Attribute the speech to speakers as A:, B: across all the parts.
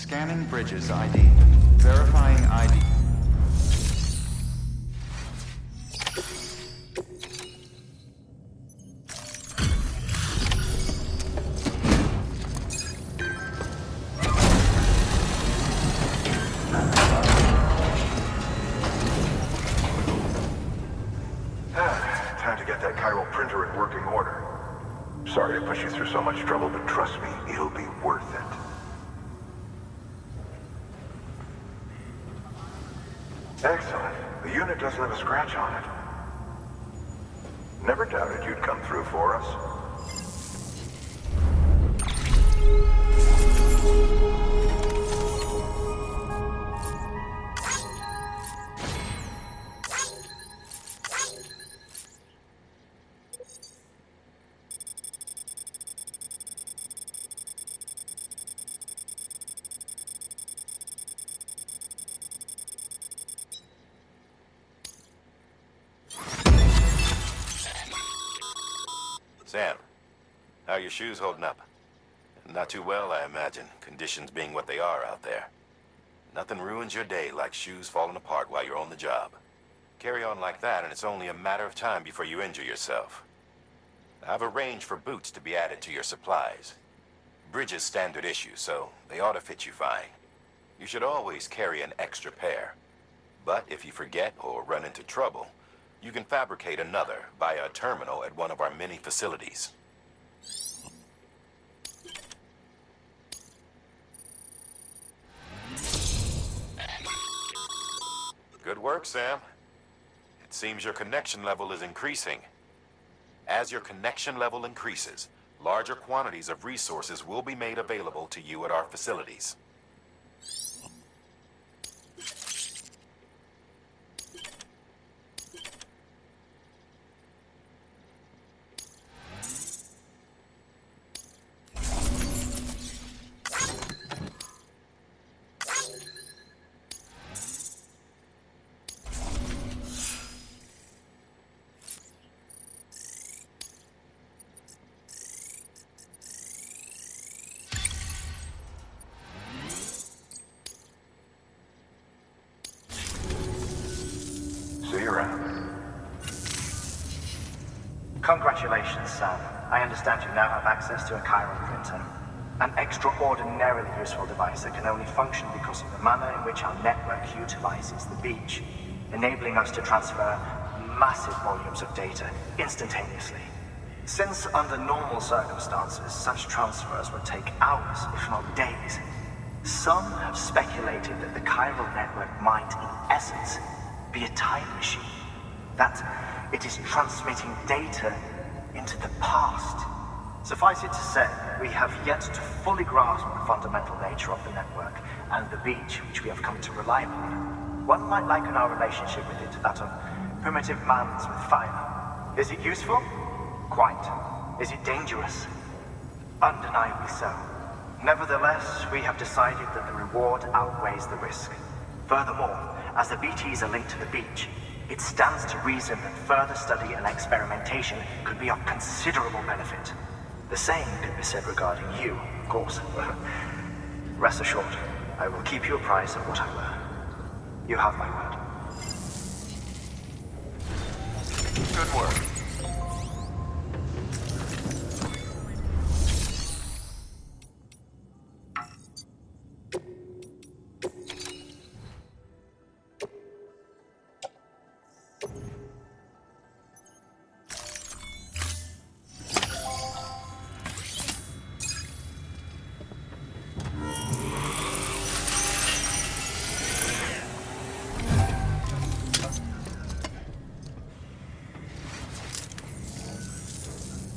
A: Scanning Bridges ID. Verifying ID.
B: Time to get that chiral printer in working order. Sorry to push you through so much trouble, but trust me, it'll be worth it. Excellent. The unit doesn't have a scratch on it. Never doubted you'd come through for us.
C: Sam, how are your shoes holding up? Not too well, I imagine, conditions being what they are out there. Nothing ruins your day like shoes falling apart while you're on the job. Carry on like that and it's only a matter of time before you injure yourself. I've arranged for boots to be added to your supplies. Bridges standard issue, so they ought to fit you fine. You should always carry an extra pair. But if you forget or run into trouble, you can fabricate another via a terminal at one of our many facilities. Good work, Sam. It seems your connection level is increasing. As your connection level increases, larger quantities of resources will be made available to you at our facilities.
B: See you around.
D: Congratulations, Sam. I understand you now have access to a chiral printer. An extraordinarily useful device that can only function because of the manner in which our network utilizes the beach, enabling us to transfer massive volumes of data instantaneously. Since under normal circumstances, such transfers would take hours, if not days, some have speculated that the chiral network might, in essence, be a time machine. That it is transmitting data into the past. Suffice it to say, we have yet to fully grasp the fundamental nature of the network and the beach which we have come to rely upon. One might liken our relationship with it to that of primitive mans with fire. Is it useful? Quite. Is it dangerous? Undeniably so. Nevertheless, we have decided that the reward outweighs the risk. Furthermore, as the BTs are linked to the beach, it stands to reason that further study and experimentation could be of considerable benefit. The same could be said regarding you, of course. Rest assured, I will keep you apprised of what I learn. You have my word.
C: Good work.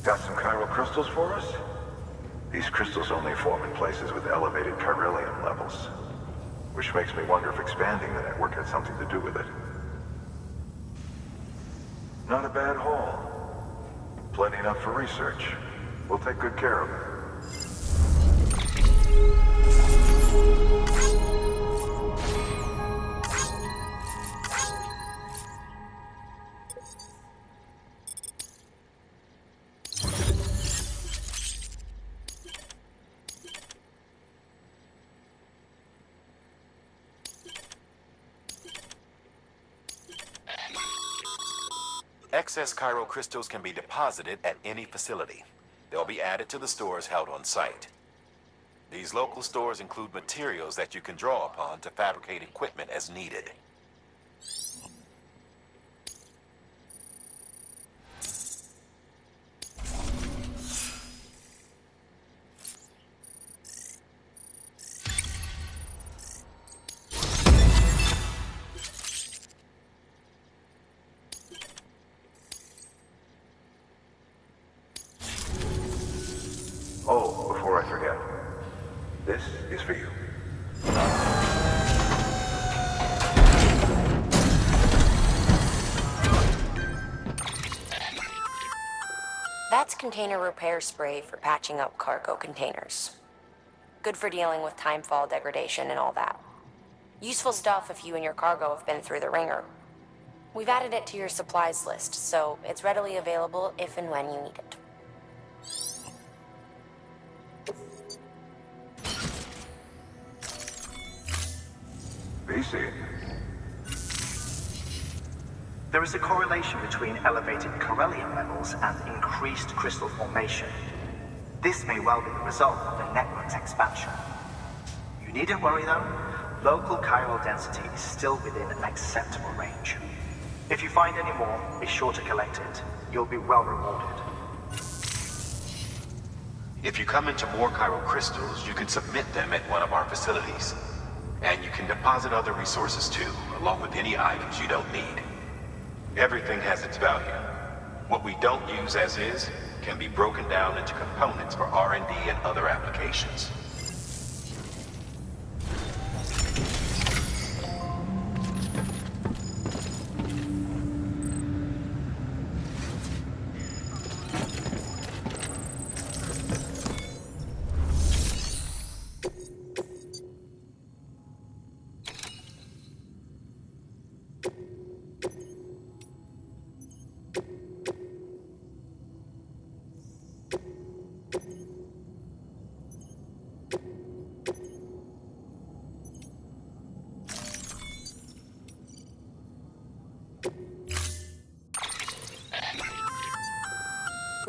B: Got some chiral crystals for us? These crystals only form in places with elevated chiralium levels, which makes me wonder if expanding the network had something to do with it. Not a bad haul. Plenty enough for research. We'll take good care of it.
C: Excess Cairo crystals can be deposited at any facility. They'll be added to the stores held on site. These local stores include materials that you can draw upon to fabricate equipment as needed.
B: Oh, before I forget, this is for you.
E: That's container repair spray for patching up cargo containers. Good for dealing with timefall degradation and all that. Useful stuff if you and your cargo have been through the ringer. We've added it to your supplies list, so it's readily available if and when you need it.
B: BC.
D: There is a correlation between elevated Corellium levels and increased crystal formation. This may well be the result of the network's expansion. You needn't worry though. Local chiral density is still within an acceptable range. If you find any more, be sure to collect it. You'll be well rewarded.
C: If you come into more chiral crystals, you can submit them at one of our facilities. And you can deposit other resources too, along with any items you don't need. Everything has its value. What we don't use as is can be broken down into components for R&D and other applications.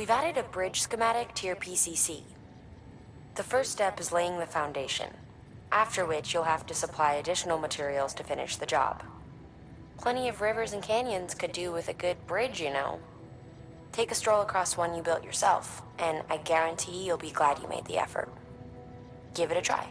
E: We've added a bridge schematic to your PCC. The first step is laying the foundation, after which you'll have to supply additional materials to finish the job. Plenty of rivers and canyons could do with a good bridge, you know. Take a stroll across one you built yourself, and I guarantee you'll be glad you made the effort. Give it a try.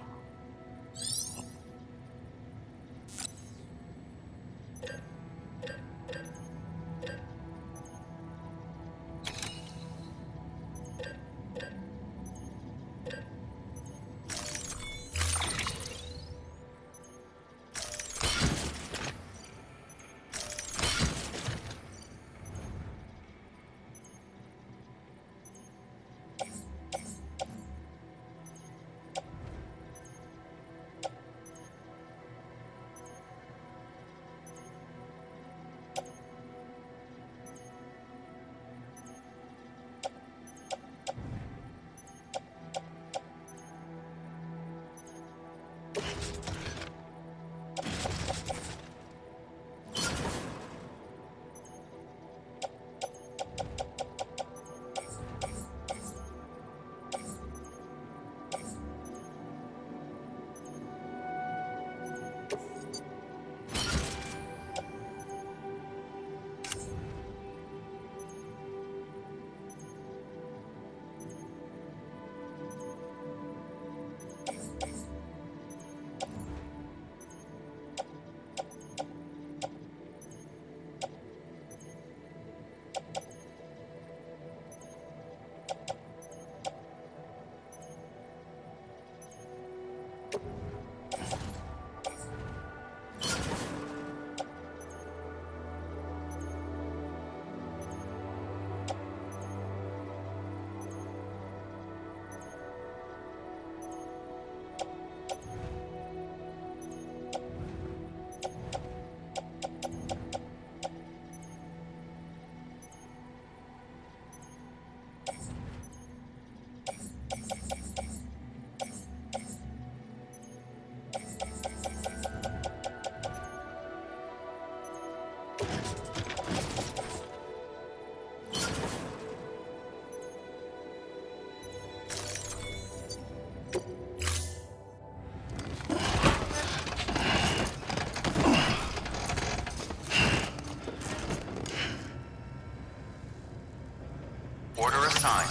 A: time.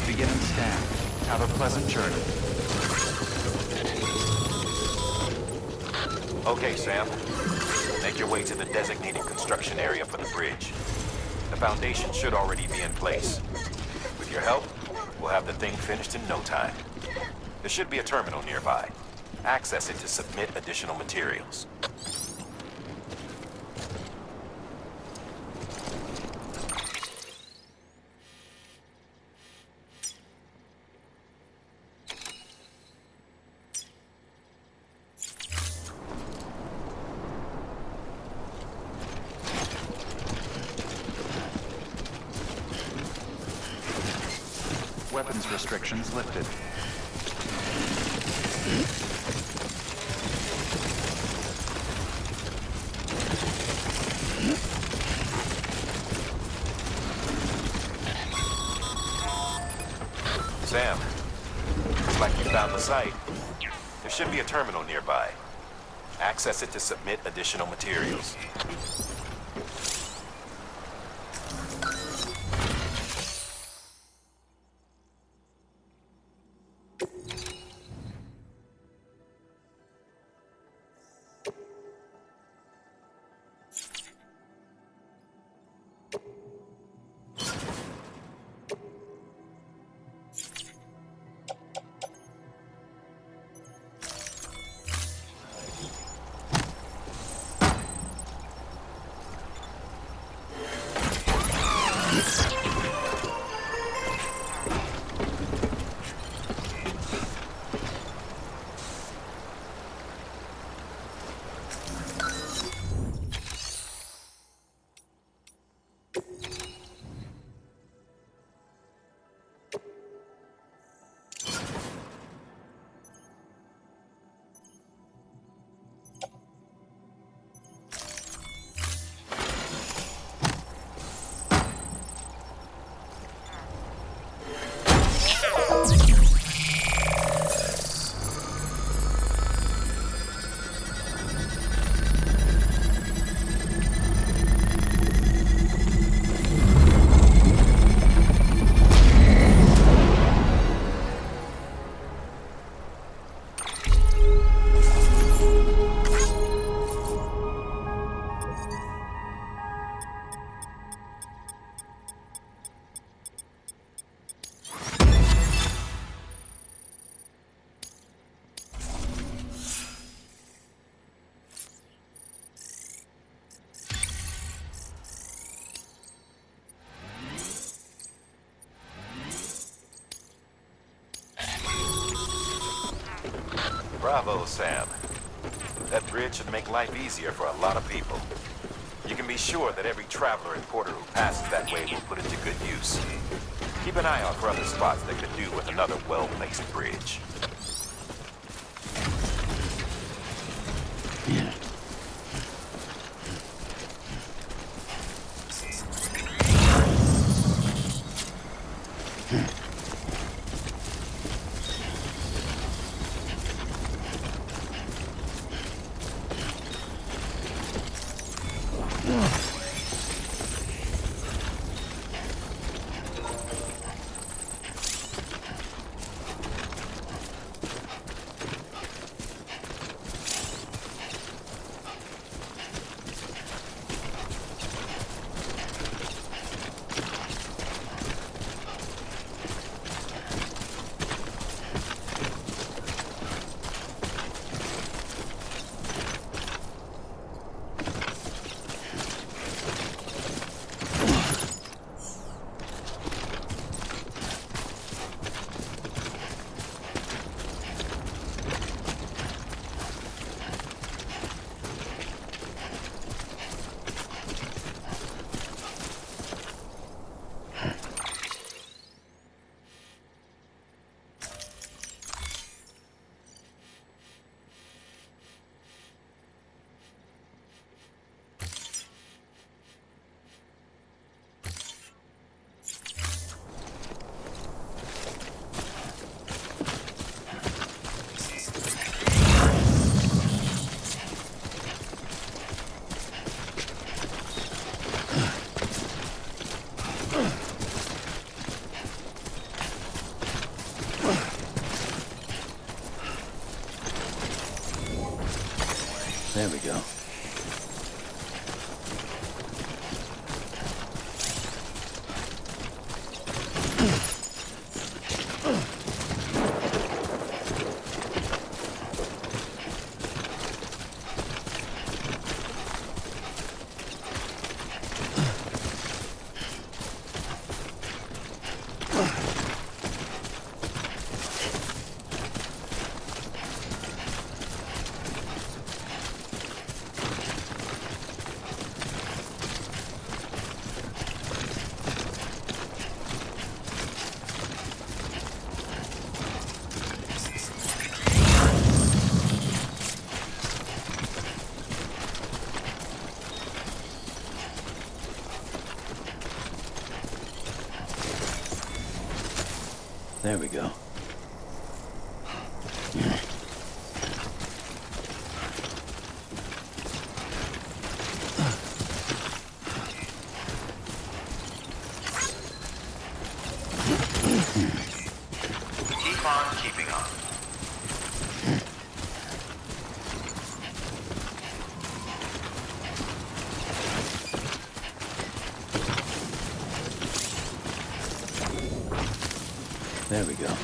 A: Begin and stand. Have a pleasant journey.
C: Okay, Sam. Make your way to the designated construction area for the bridge. The foundation should already be in place. With your help, we'll have the thing finished in no time. There should be a terminal nearby. Access it to submit additional materials.
A: Weapons restrictions lifted.
C: Sam, looks like you found the site. There should be a terminal nearby. Access it to submit additional materials. Bravo, Sam. That bridge should make life easier for a lot of people. You can be sure that every traveler and porter who passes that way will put it to good use. Keep an eye out for other spots that could do with another well-placed bridge.
F: There we go.
B: Keep on keeping on.
F: There we go.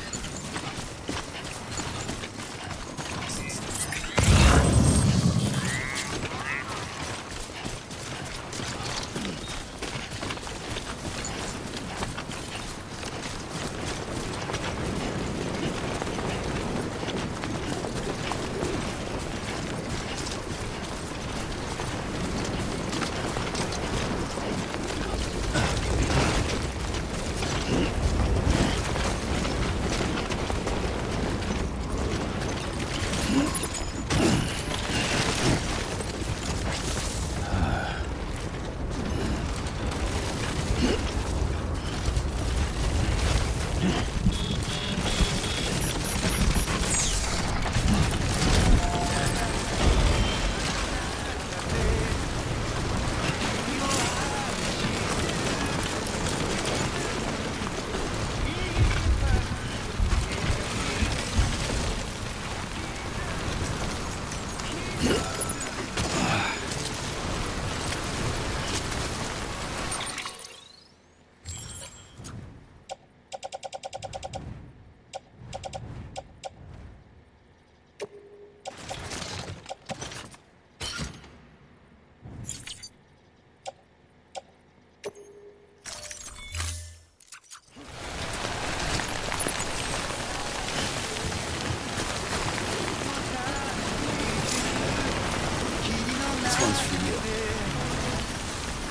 F: This one's for you.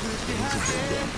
F: It's a good day.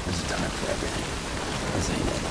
F: This has done it for everything. This ain't it.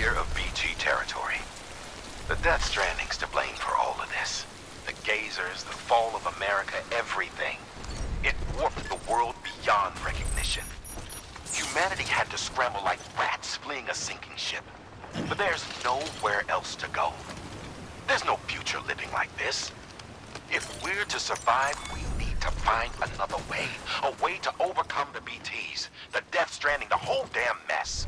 C: clear of BT territory. The Death Stranding's to blame for all of this. The gazers, the fall of America, everything. It warped the world beyond recognition. Humanity had to scramble like rats fleeing a sinking ship. But there's nowhere else to go. There's no future living like this. If we're to survive, we need to find another way. A way to overcome the BTs, the Death Stranding, the whole damn mess.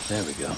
F: There we go.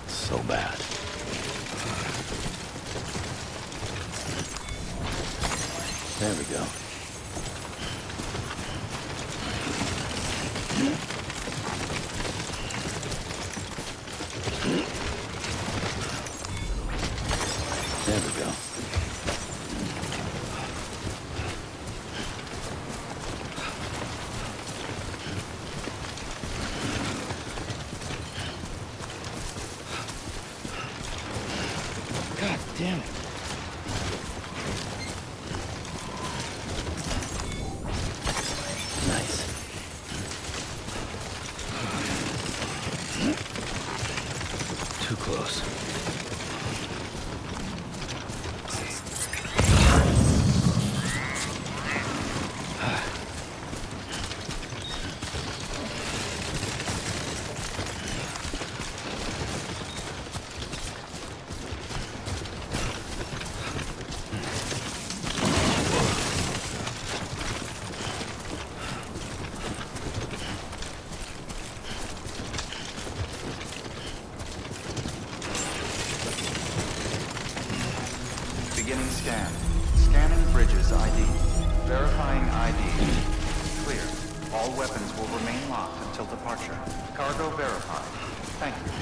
F: So bad. There we go. There we go. God damn it. Nice. Too close.
A: Beginning scan. Scanning bridges ID. Verifying ID. Clear. All weapons will remain locked until departure. Cargo verified. Thank you.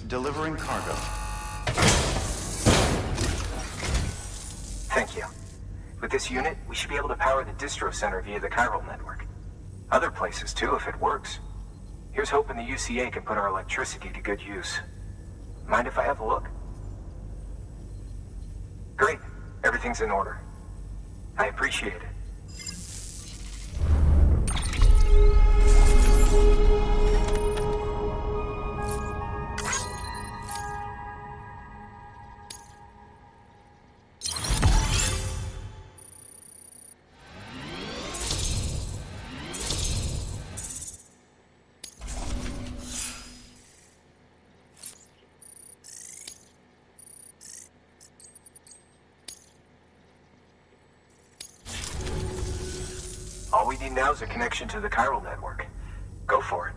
A: Delivering cargo.
D: Thank you. With this unit, we should be able to power the distro center via the chiral network. Other places too, if it works. Here's hoping the UCA can put our electricity to good use. Mind if I have a look? Great. Everything's in order. I appreciate it. need now is a connection to the chiral network. Go for it.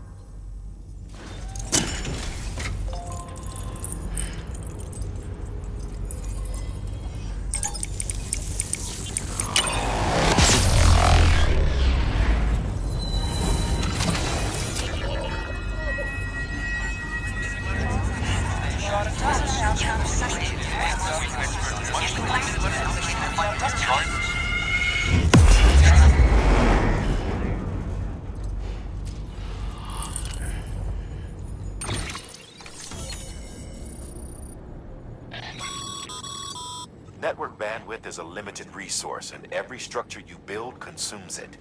C: Network bandwidth is a limited resource, and every structure you build consumes it.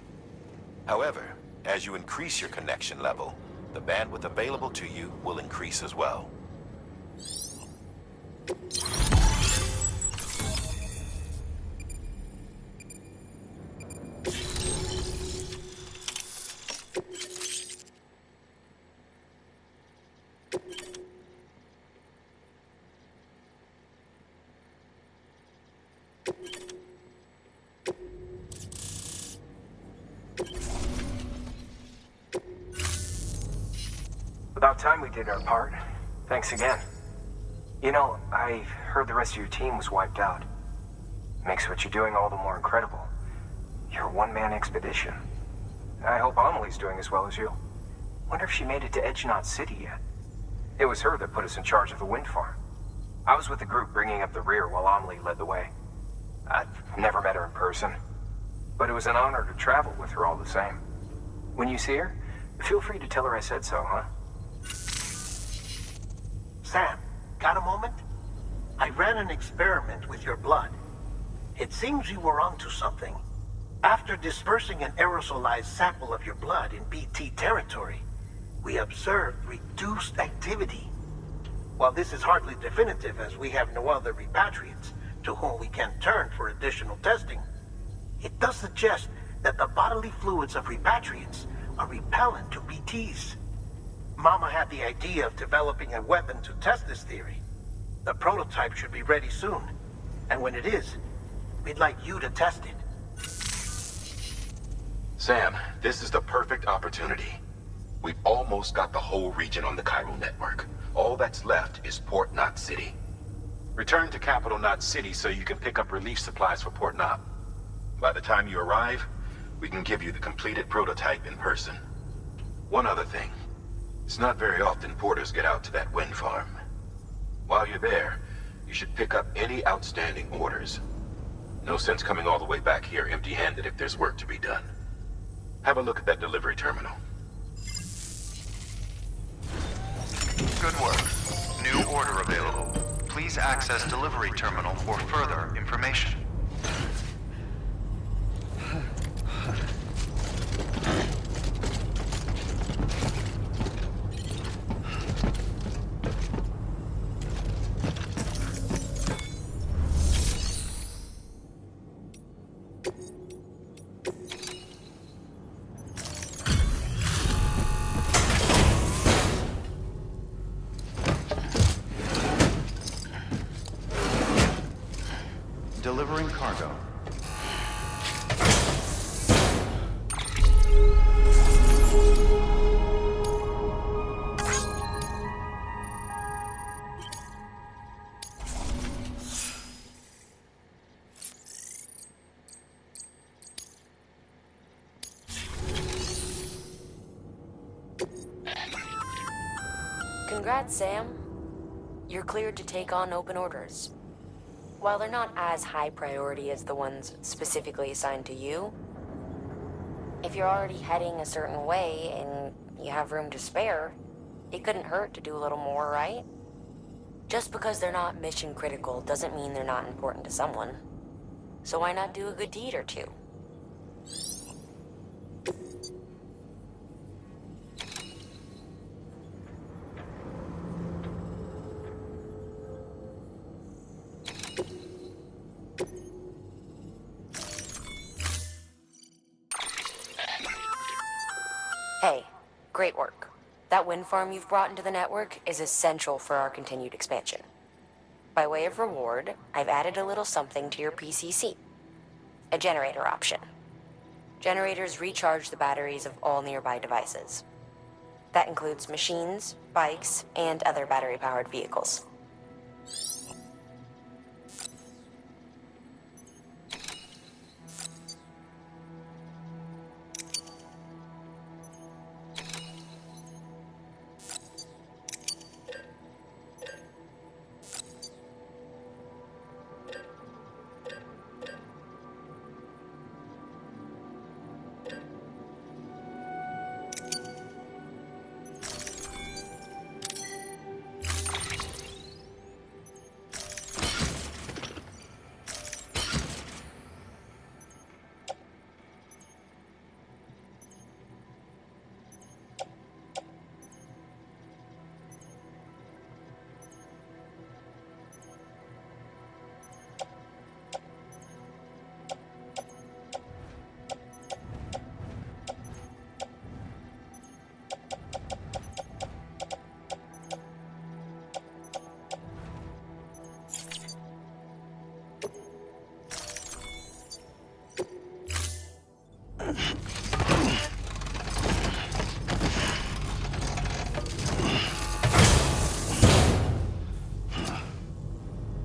C: However, as you increase your connection level, the bandwidth available to you will increase as well.
D: About time we did our part. Thanks again. You know, I heard the rest of your team was wiped out. Makes what you're doing all the more incredible. You're a one-man expedition. I hope Amelie's doing as well as you. Wonder if she made it to Edgenot City yet. It was her that put us in charge of the wind farm. I was with the group bringing up the rear while Amelie led the way. I've never met her in person, but it was an honor to travel with her all the same. When you see her, feel free to tell her I said so, huh?
G: Sam, got a moment? I ran an experiment with your blood. It seems you were onto something. After dispersing an aerosolized sample of your blood in BT territory, we observed reduced activity. While this is hardly definitive, as we have no other repatriates to whom we can turn for additional testing, it does suggest that the bodily fluids of repatriates are repellent to BTs. Mama had the idea of developing a weapon to test this theory. The prototype should be ready soon, and when it is, we'd like you to test it.
C: Sam, this is the perfect opportunity. We've almost got the whole region on the chiral network. All that's left is Port Knot City. Return to Capital Knot City so you can pick up relief supplies for Port Knot. By the time you arrive, we can give you the completed prototype in person. One other thing. It's not very often porters get out to that wind farm. While you're there, you should pick up any outstanding orders. No sense coming all the way back here empty-handed if there's work to be done. Have a look at that delivery terminal.
A: Good work. New order available. Please access delivery terminal for further information. Delivering cargo.
E: Congrats, Sam. You're cleared to take on open orders. While they're not as high priority as the ones specifically assigned to you, if you're already heading a certain way and you have room to spare, it couldn't hurt to do a little more, right? Just because they're not mission critical doesn't mean they're not important to someone. So why not do a good deed or two? Hey, great work. That wind farm you've brought into the network is essential for our continued expansion. By way of reward, I've added a little something to your PCC. A generator option. Generators recharge the batteries of all nearby devices. That includes machines, bikes, and other battery-powered vehicles.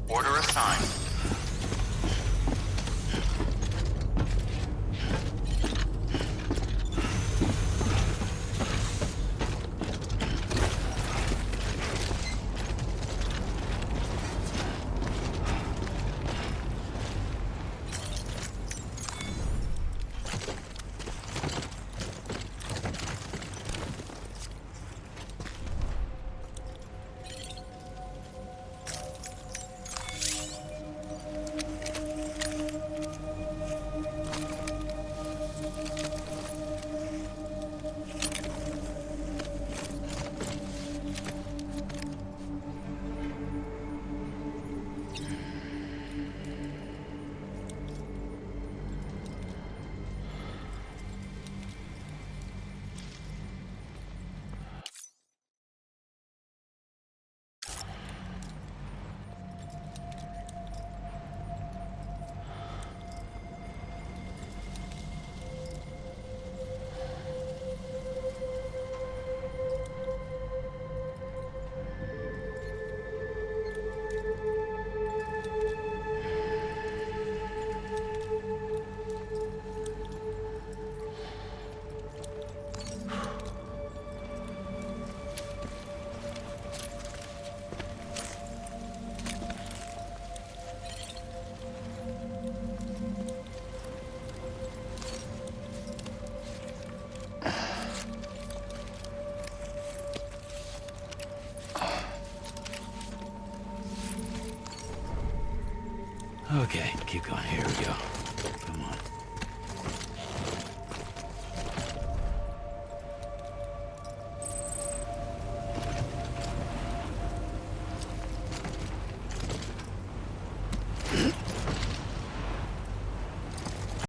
A: Order assigned.
F: Okay, keep going. Here we go. Come on.